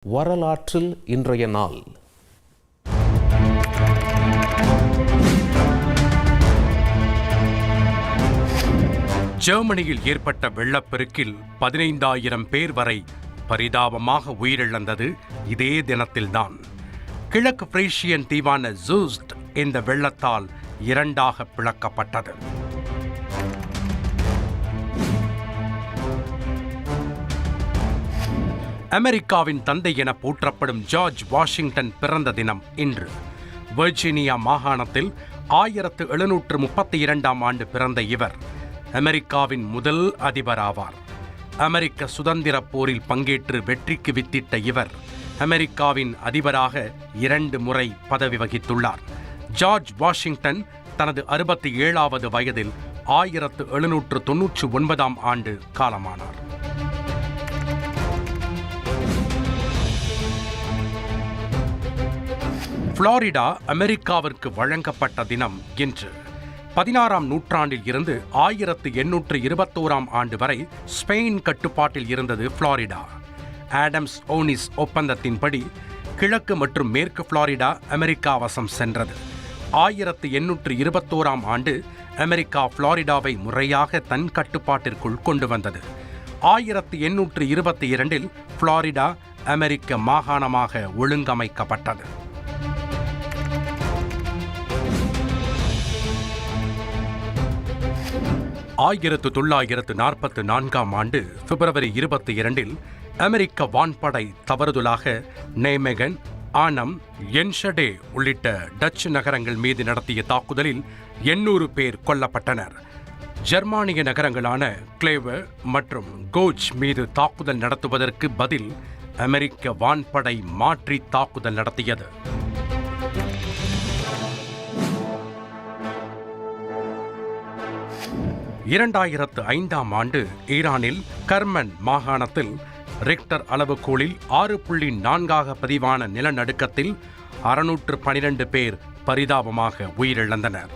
வரலாற்றில் இன்றைய நாள். ஜெர்மனியில் ஏற்பட்ட வெள்ளப்பெருக்கில் 15,000 பேர் வரை பரிதாபமாக உயிரிழந்தது இதே தினத்தில்தான். கிழக்கு பிரேசியன் தீவான ஜூஸ்ட் இந்த வெள்ளத்தால் இரண்டாக பிளக்கப்பட்டது. அமெரிக்காவின் தந்தை என போற்றப்படும் ஜார்ஜ் வாஷிங்டன் பிறந்த தினம் இன்று. வெர்ஜீனியா மாகாணத்தில் 1732ஆம் ஆண்டு பிறந்த இவர் அமெரிக்காவின் முதல் அதிபராவார். அமெரிக்க சுதந்திரப் போரில் பங்கேற்று வெற்றிக்கு வித்திட்ட இவர் அமெரிக்காவின் அதிபராக 2 முறை பதவி வகித்துள்ளார். ஜார்ஜ் வாஷிங்டன் தனது 67வது வயதில் 1799ஆம் ஆண்டு காலமானார். புளோரிடா அமெரிக்காவிற்கு வழங்கப்பட்ட தினம் இன்று. 16ஆம் நூற்றாண்டில் இருந்து 1821ஆம் ஆண்டு வரை ஸ்பெயின் கட்டுப்பாட்டில் இருந்தது புளோரிடா. ஆடம்ஸ் ஓனிஸ் ஒப்பந்தத்தின்படி கிழக்கு மற்றும் மேற்கு புளோரிடா அமெரிக்கா வசம் சென்றது. 1821ஆம் ஆண்டு அமெரிக்கா புளோரிடாவை முறையாக தன் கட்டுப்பாட்டிற்குள் கொண்டு வந்தது. 1822இல் புளோரிடா அமெரிக்க மாகாணமாக ஒழுங்கமைக்கப்பட்டது. 1944ஆம் ஆண்டு பிப்ரவரி 22இல் அமெரிக்க வான்படை தவறுதலாக நேமெகன், ஆனம், என்ஷடே உள்ளிட்ட டச்சு நகரங்கள் மீது நடத்திய தாக்குதலில் 800 பேர் கொல்லப்பட்டனர். ஜெர்மானிய நகரங்களான கிளேவர் மற்றும் கோச் மீது தாக்குதல் நடத்துவதற்கு பதில் அமெரிக்க வான்படை மாற்றி தாக்குதல் நடத்தியது. 2005ஆம் ஆண்டு ஈரானில் கர்மன் மாகாணத்தில் ரிக்டர் அளவுகோலில் 6.4 பதிவான நிலநடுக்கத்தில் 612 பேர் பரிதாபமாக உயிரிழந்தனர்.